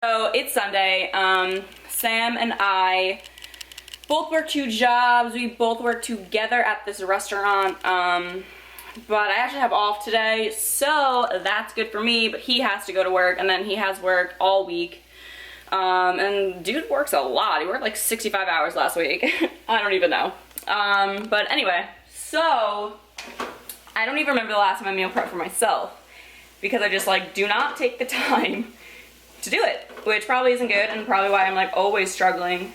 So it's Sunday. Sam and I both work 2 jobs. We both work together at this restaurant. But I actually have off today, so that's good for me. But he has to go to work, and then he has work all week. And dude works a lot. He worked like 65 hours last week. I don't even know. But anyway, so I don't even remember the last time I meal prepped for myself because I just like do not take the time to do it, which probably isn't good and probably why I'm like always struggling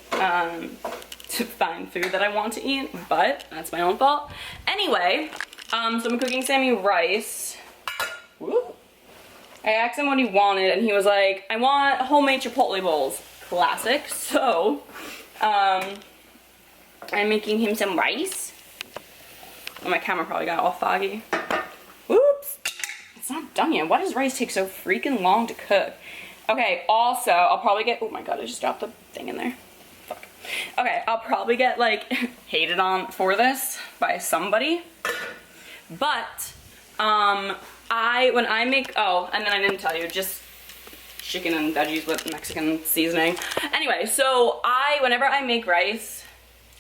to find food that I want to eat, but that's my own fault. Anyway, so I'm cooking Sammy rice. Woo. I asked him what he wanted and he was like, I want homemade chipotle bowls. Classic. So, I'm making him some rice. Oh, my camera probably got all foggy. Whoops. It's not done yet. Why does rice take so freaking long to cook? Okay, also, I'll probably get, oh my god, I just dropped the thing in there. Fuck. Okay, I'll probably get, like, hated on for this by somebody. But, when I make, oh, and then I didn't tell you, just chicken and veggies with Mexican seasoning. Anyway, so whenever I make rice,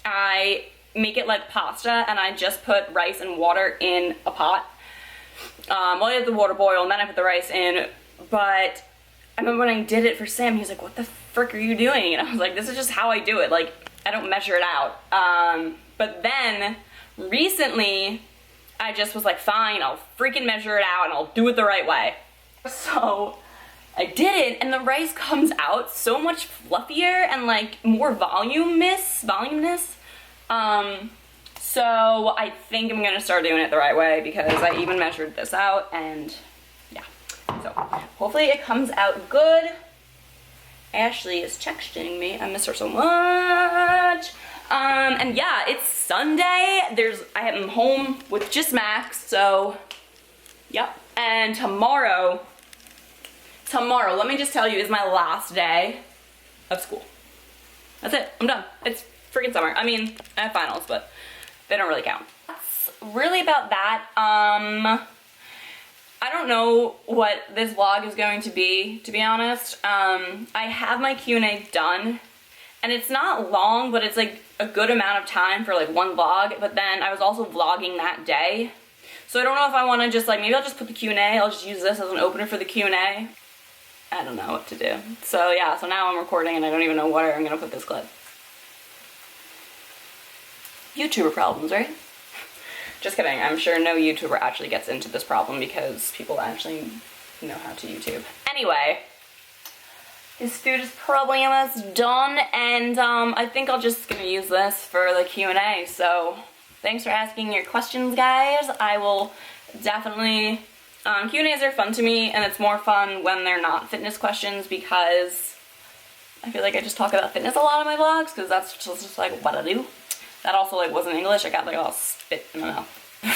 I make it like pasta, and I just put rice and water in a pot. Well, I let the water boil, and then I put the rice in, but I remember when I did it for Sam, he was like, what the frick are you doing? And I was like, this is just how I do it. Like, I don't measure it out. But then, recently, I just was like, fine, I'll freaking measure it out and I'll do it the right way. So, I did it, and the rice comes out so much fluffier and like more voluminous. So I think I'm gonna start doing it the right way because I even measured this out, and yeah. So hopefully it comes out good. Ashley is texting me. I miss her so much. And yeah, it's Sunday. I am home with just Max, so yep. And tomorrow, let me just tell you, is my last day of school. That's it. I'm done. It's freaking summer. I mean, I have finals, but they don't really count. That's really about that. I don't know what this vlog is going to be honest. I have my Q&A done, and it's not long, but it's like a good amount of time for like one vlog, but then I was also vlogging that day. So I don't know if I want to just like, maybe I'll just put the Q&A, I'll just use this as an opener for the Q&A. I don't know what to do. So yeah, so now I'm recording and I don't even know where I'm gonna put this clip. YouTuber problems, right? Just kidding, I'm sure no YouTuber actually gets into this problem because people actually know how to YouTube. Anyway, this food is probably almost done, and I think I'll just gonna use this for the Q&A. So thanks for asking your questions, guys. I will definitely, Q&As are fun to me, and it's more fun when they're not fitness questions because I feel like I just talk about fitness a lot in my vlogs because that's just like what I do. That also like wasn't English. I got like all spit in my mouth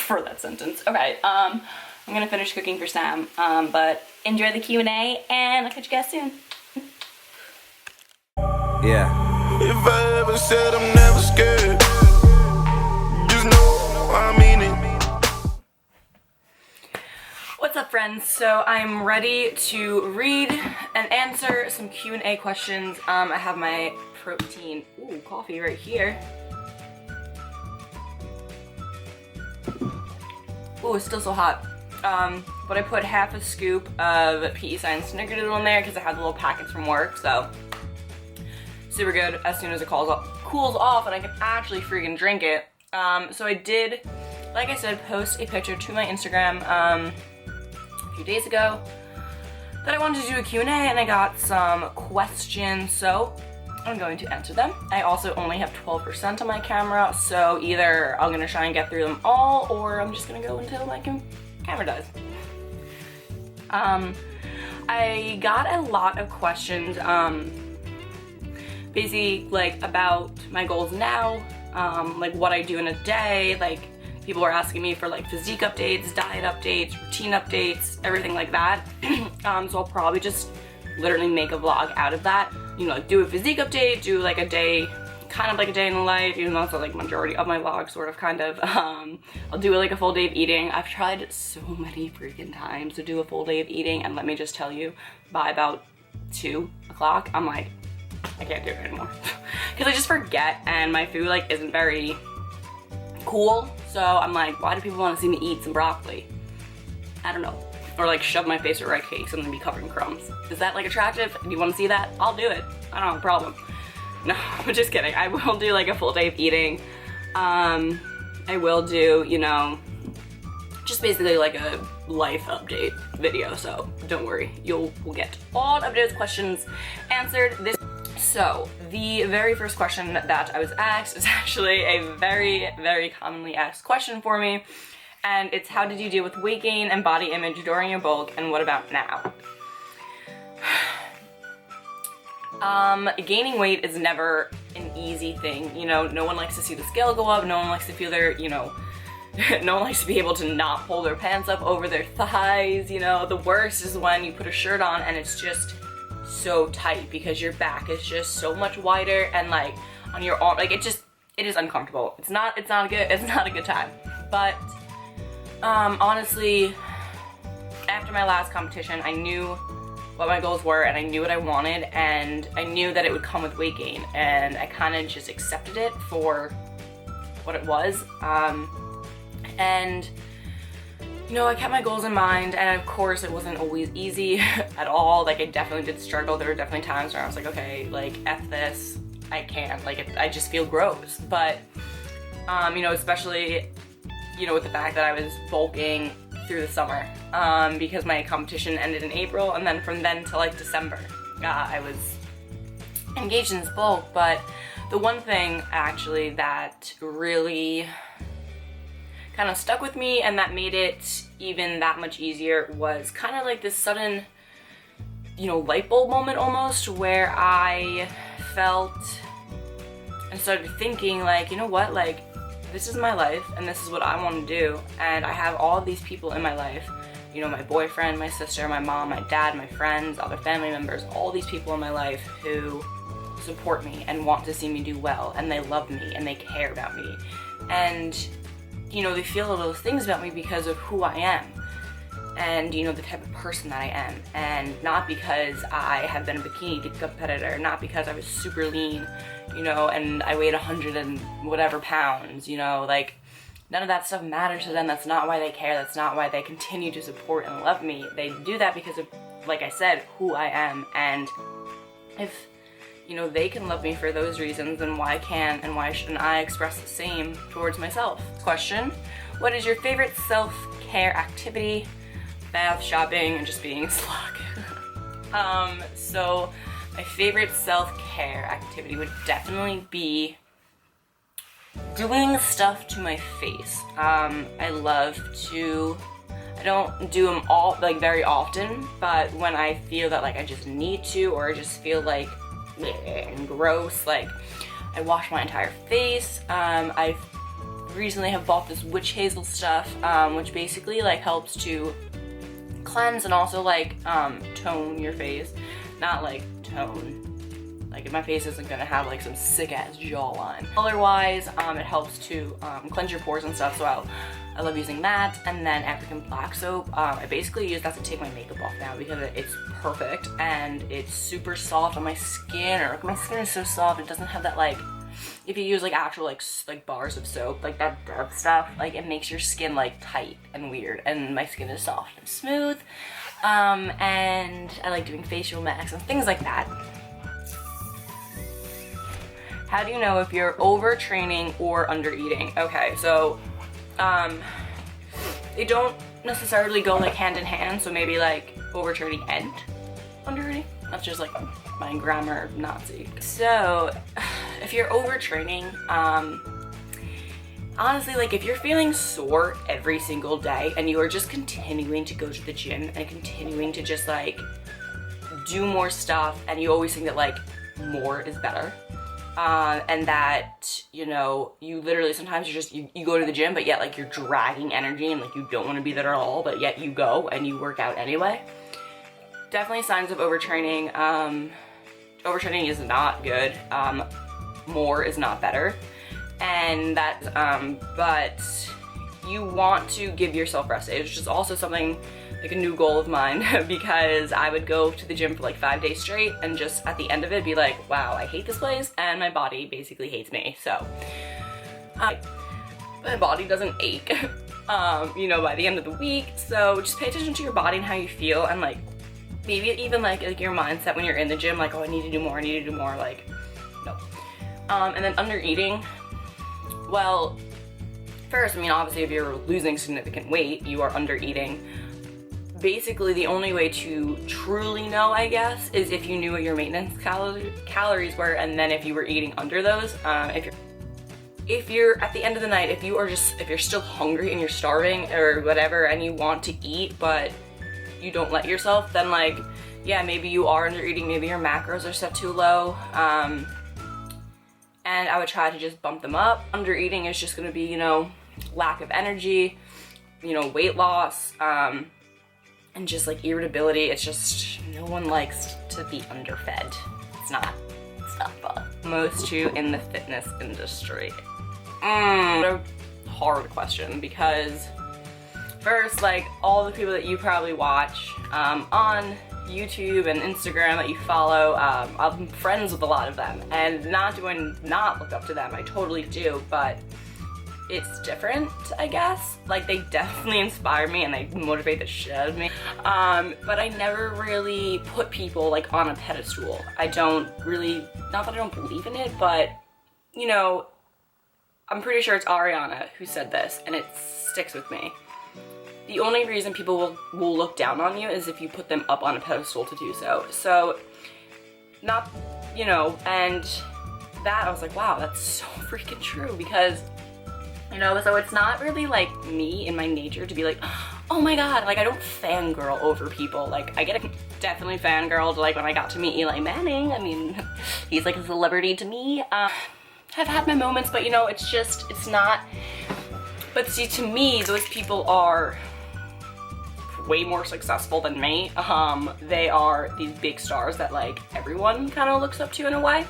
for that sentence. Okay, I'm gonna finish cooking for Sam, but enjoy the Q&A, and I'll catch you guys soon. Yeah. If I ever said I'm never scared, just know I mean it. What's up, friends? So I'm ready to read and answer some Q&A questions. I have my protein, coffee right here. Ooh, it's still so hot. But I put half a scoop of PE Science Snickerdoodle in there because I had the little packets from work, so super good as soon as it cools off and I can actually freaking drink it. So I did, like I said, post a picture to my Instagram a few days ago that I wanted to do a Q&A, and I got some questions, so I'm going to answer them. I also only have 12% on my camera, so either I'm gonna try and get through them all, or I'm just gonna go until my camera dies. I got a lot of questions, basically like about my goals now, like what I do in a day, like people were asking me for like physique updates, diet updates, routine updates, everything like that. So I'll probably just literally make a vlog out of that. You know, like do a physique update, do like a day, kind of like a day in the life, even though it's like majority of my vlog, sort of, kind of. I'll do like a full day of eating. I've tried so many freaking times to do a full day of eating, and let me just tell you, by about 2 o'clock, I'm like, I can't do it anymore. Because I just forget, and my food like isn't very cool. So I'm like, why do people want to see me eat some broccoli? I don't know. Or like shove my face with rice cakes and then be covered in crumbs. Is that like attractive? Do you want to see that? I'll do it. I don't have a problem. No, I'm just kidding. I will do like a full day of eating. I will do, you know, just basically like a life update video. So don't worry, we'll get all of those questions answered this. So the very first question that I was asked is actually a very, very commonly asked question for me. And it's, how did you deal with weight gain and body image during your bulk, and what about now? Gaining weight is never an easy thing. You know, no one likes to see the scale go up, no one likes to feel their, you know, no one likes to be able to not pull their pants up over their thighs, you know. The worst is when you put a shirt on and it's just so tight because your back is just so much wider, and like on your arm, like it is uncomfortable. It's not a good time. But honestly, after my last competition, I knew what my goals were and I knew what I wanted, and I knew that it would come with weight gain, and I kind of just accepted it for what it was. And you know, I kept my goals in mind, and of course it wasn't always easy at all. Like I definitely did struggle. There were definitely times where I was like, okay, like F this, I can't, like I just feel gross. But you know, especially, you know, with the fact that I was bulking through the summer, because my competition ended in April, and then from then to like December, I was engaged in this bulk. But the one thing actually that really kind of stuck with me and that made it even that much easier was kind of like this sudden, you know, light bulb moment almost, where I felt and started thinking like, you know what, like this is my life and this is what I want to do, and I have all of these people in my life, you know, my boyfriend, my sister, my mom, my dad, my friends, other family members, all these people in my life who support me and want to see me do well, and they love me and they care about me, and you know, they feel all those things about me because of who I am and, you know, the type of person that I am, and not because I have been a bikini competitor, not because I was super lean, you know, and I weighed 100 and whatever pounds, you know, like none of that stuff matters to them. That's not why they care. That's not why they continue to support and love me. They do that because of, like I said, who I am. And if, you know, they can love me for those reasons, then why can't and why shouldn't I express the same towards myself? Question: what is your favorite self-care activity? Bath, shopping, and just being a slug. So my favorite self-care activity would definitely be doing stuff to my face. I love to, I don't do them all, like very often, but when I feel that like I just need to, or I just feel like gross, like I wash my entire face. I recently have bought this witch hazel stuff, which basically like helps to cleanse and also like tone your face. Not like tone, like my face isn't gonna have like some sick ass jawline. Color-wise, it helps to cleanse your pores and stuff, so I love using that. And then African black soap, I basically use that to take my makeup off now because it's perfect and it's super soft on my skin. Or my skin is so soft, it doesn't have that like, if you use like actual like bars of soap, like that Dove stuff, like it makes your skin like tight and weird, and my skin is soft and smooth. And I like doing facial masks and things like that. How do you know if you're overtraining or undereating? Okay, so they don't necessarily go like hand in hand, so maybe like overtraining and undereating. That's just like my grammar Nazi. So if you're overtraining, honestly, like if you're feeling sore every single day and you are just continuing to go to the gym and continuing to just like do more stuff, and you always think that like more is better, and that, you know, you literally sometimes you go to the gym but yet like you're dragging energy and like you don't want to be there at all, but yet you go and you work out anyway. Definitely signs of overtraining. Overtraining is not good. More is not better. And that, but you want to give yourself rest days, which is also something like a new goal of mine because I would go to the gym for like 5 days straight and just at the end of it be like, wow, I hate this place and my body basically hates me. So my body doesn't ache, you know, by the end of the week. So just pay attention to your body and how you feel, and like maybe even like your mindset when you're in the gym, like, oh, I need to do more, I need to do more, like, no. And then under eating, well, first, I mean, obviously if you're losing significant weight, you are under eating. Basically, the only way to truly know, I guess, is if you knew what your maintenance calories were, and then if you were eating under those. If you're at the end of the night, if you're still hungry and you're starving or whatever, and you want to eat but you don't let yourself, then like, yeah, maybe you are under eating. Maybe your macros are set too low. And I would try to just bump them up. Under eating is just gonna be, you know, lack of energy, you know, weight loss, and just like irritability. It's just, no one likes to be underfed. It's not fun. Most to in the fitness industry. What a hard question, because first, like, all the people that you probably watch on YouTube and Instagram that you follow, I'm friends with a lot of them, and not look up to them, I totally do, but it's different, I guess. Like, they definitely inspire me and they motivate the shit out of me. But I never really put people like on a pedestal. I don't really, not that I don't believe in it, but you know, I'm pretty sure it's Ariana who said this and it sticks with me. The only reason people will look down on you is if you put them up on a pedestal to do so. So, not, you know, and that I was like, wow, that's so freaking true, because you know, so it's not really like me in my nature to be like, oh my god, like I don't fangirl over people. Like I get definitely fangirled like when I got to meet Eli Manning. I mean, he's like a celebrity to me. I've had my moments, but you know, it's not, but see, to me, those people are way more successful than me. They are these big stars that like everyone kind of looks up to in a way.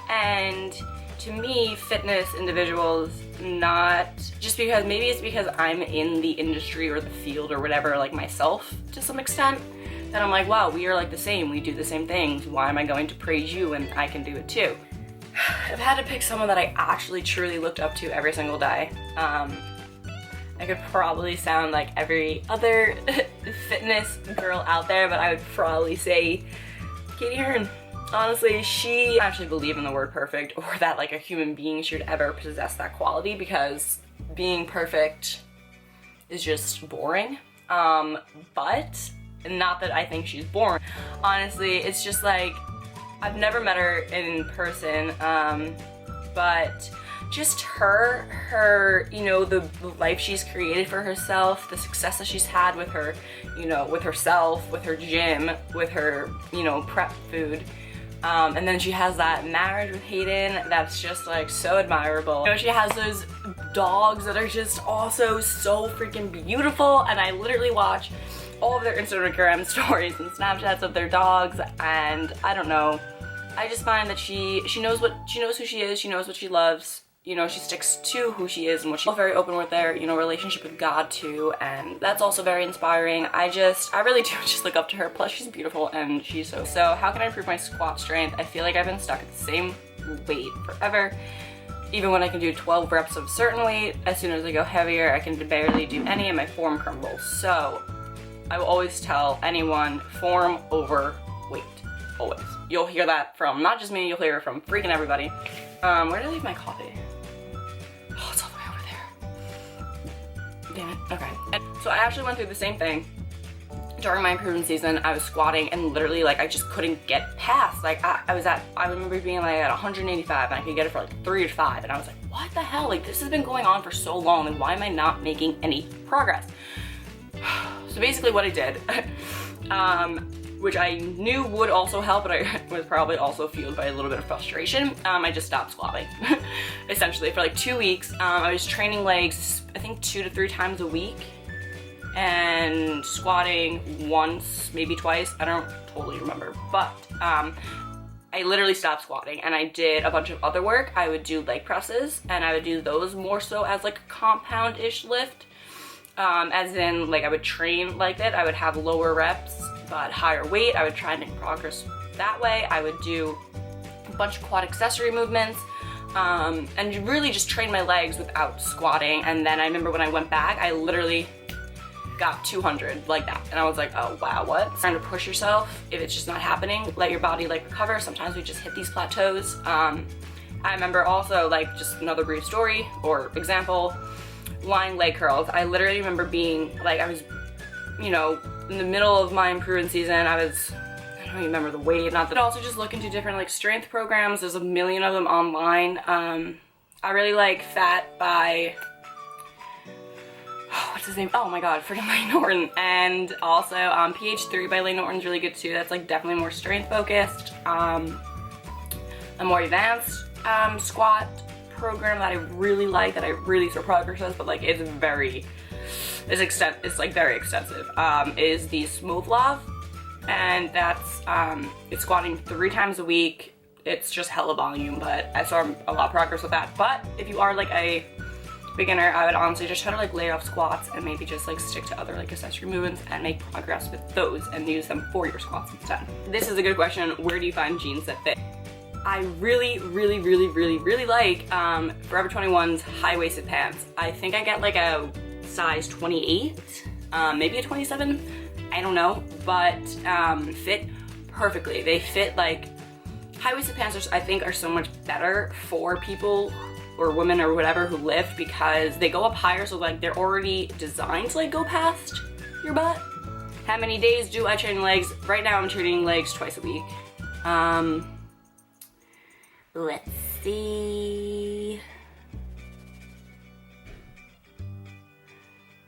And to me, fitness individuals, not just because, maybe it's because I'm in the industry or the field or whatever, like myself to some extent, that I'm like, wow, we are like the same, we do the same things, why am I going to praise you when I can do it too? I've had to pick someone that I actually truly looked up to every single day. I could probably sound like every other fitness girl out there, but I would probably say Katie Hearn. Honestly, I actually believe in the word perfect, or that like a human being should ever possess that quality, because being perfect is just boring. But not that I think she's boring. Honestly, it's just like, I've never met her in person, but just her, you know, the life she's created for herself, the success that she's had with her, you know, with herself, with her gym, with her, you know, prep food. And then she has that marriage with Hayden that's just like so admirable. You know, she has those dogs that are just also so freaking beautiful, and I literally watch all of their Instagram stories and Snapchats of their dogs, and I don't know, I just find that she knows who she is, she knows what she loves. You know, she sticks to who she is and what she's very open with their, you know, relationship with God too, and that's also very inspiring. I really do just look up to her. Plus she's beautiful and she's so how can I improve my squat strength? I feel like I've been stuck at the same weight forever. Even when I can do 12 reps of a certain weight, as soon as I go heavier, I can barely do any and my form crumbles. So I will always tell anyone, form over weight, always. You'll hear that from not just me, you'll hear it from freaking everybody. Where did I leave my coffee? Oh, it's all the way over there. Damn it, okay. And so I actually went through the same thing. During my improvement season, I was squatting and literally like I just couldn't get past. Like I remember being like at 185 and I could get it for like 3 to 5, and I was like, what the hell? Like this has been going on for so long, and why am I not making any progress? So basically what I did, which I knew would also help, but I was probably also fueled by a little bit of frustration, I just stopped squatting. Essentially for like 2 weeks. I was training legs, I think 2 to 3 times a week, and squatting once, maybe twice, I don't totally remember, but I I literally stopped squatting and I did a bunch of other work. I would do leg presses and I would do those more so as like a compound-ish lift. As in, like, I would train like that. I would have lower reps but higher weight. I would try and make progress that way. I would do a bunch of quad accessory movements and really just train my legs without squatting. And then I remember when I went back, I literally got 200 like that, and I was like, oh wow, what? Trying to push yourself. If it's just not happening, let your body like recover. Sometimes we just hit these plateaus. I remember also, like, just another brief story or example, lying leg curls. I literally remember being like, I was, you know, in the middle of my improvement season. I don't even remember the weight. Not that. Also just look into different like strength programs. There's a million of them online. I really like Fat by, what's his name? Oh my god, freaking Lane Norton. And also PH3 by Lane Norton's really good too. That's like definitely more strength focused. A more advanced squat program that I really like, that I really saw progress with, but like it's like very extensive, is the Smooth Love. And that's it's squatting 3 times a week. It's just hella volume, but I saw a lot of progress with that. But if you are like a beginner, I would honestly just try to like lay off squats and maybe just like stick to other like accessory movements and make progress with those and use them for your squats instead. This is a good question. Where do you find jeans that fit? I really like Forever 21's high-waisted pants. I think I get like a size 28, maybe a 27, I don't know, but fit perfectly. They fit like, high-waisted pants I think are so much better for people or women or whatever who lift, because they go up higher, so like they're already designed to like go past your butt. How many days do I train legs? Right now I'm training legs twice a week. Let's see.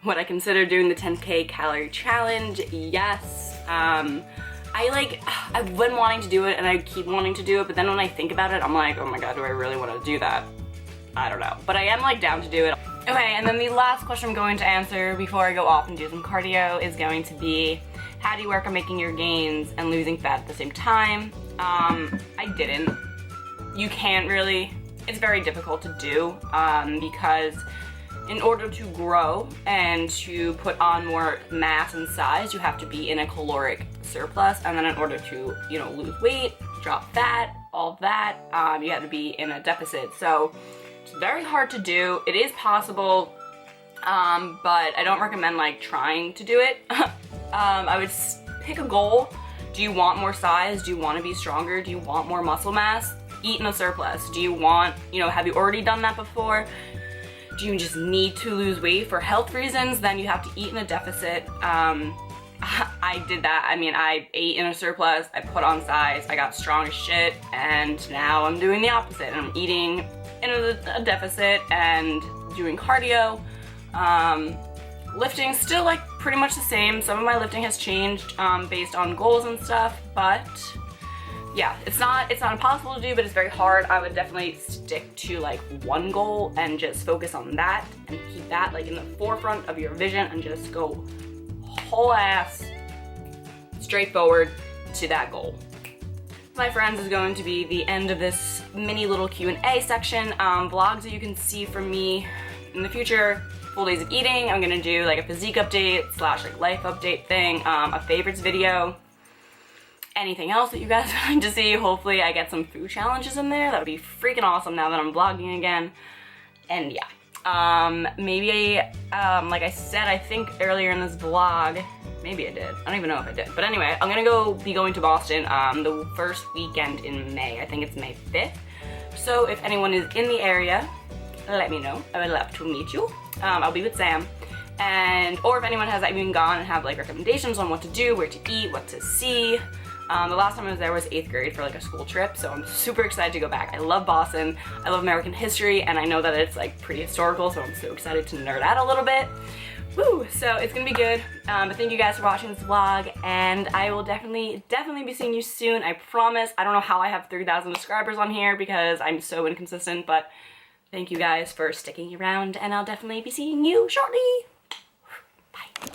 Would I consider doing the 10K calorie challenge? Yes. I've been wanting to do it and I keep wanting to do it, but then when I think about it, I'm like, oh my god, do I really want to do that? I don't know, but I am like down to do it. Okay, and then the last question I'm going to answer before I go off and do some cardio is going to be, how do you work on making your gains and losing fat at the same time? I didn't. You can't really. It's very difficult to do because in order to grow and to put on more mass and size, you have to be in a caloric surplus, and then in order to, you know, lose weight, drop fat, all that, you have to be in a deficit. So it's very hard to do. It is possible, but I don't recommend like trying to do it. I would pick a goal. Do you want more size? Do you want to be stronger? Do you want more muscle mass? Eat in a surplus. Do you want, you know, have you already done that before? Do you just need to lose weight for health reasons? Then you have to eat in a deficit. I did that. I mean, I ate in a surplus, I put on size, I got strong as shit, and now I'm doing the opposite. I'm eating in a deficit and doing cardio. Lifting still like pretty much the same. Some of my lifting has changed based on goals and stuff, but yeah, it's not impossible to do, but it's very hard. I would definitely stick to like one goal and just focus on that and keep that like in the forefront of your vision and just go whole ass straight forward to that goal. My friends, is going to be the end of this mini little Q&A section. Vlogs that you can see from me in the future. Full days of eating. I'm gonna do like a physique update / like life update thing, a favorites video, anything else that you guys would like to see. Hopefully I get some food challenges in there. That would be freaking awesome now that I'm vlogging again. And yeah, maybe like I said, I think earlier in this vlog, maybe I did, I don't even know if I did, but anyway, I'm gonna be going to Boston the first weekend in May. I think it's May 5th. So if anyone is in the area, let me know. I would love to meet you. I'll be with Sam. And, or if anyone has even gone and have like recommendations on what to do, where to eat, what to see. The last time I was there was 8th grade for like a school trip, so I'm super excited to go back. I love Boston, I love American history, and I know that it's like pretty historical, so I'm so excited to nerd out a little bit. Woo! So it's gonna be good. But thank you guys for watching this vlog, and I will definitely be seeing you soon, I promise. I don't know how I have 3,000 subscribers on here because I'm so inconsistent, but thank you guys for sticking around, and I'll definitely be seeing you shortly. Bye.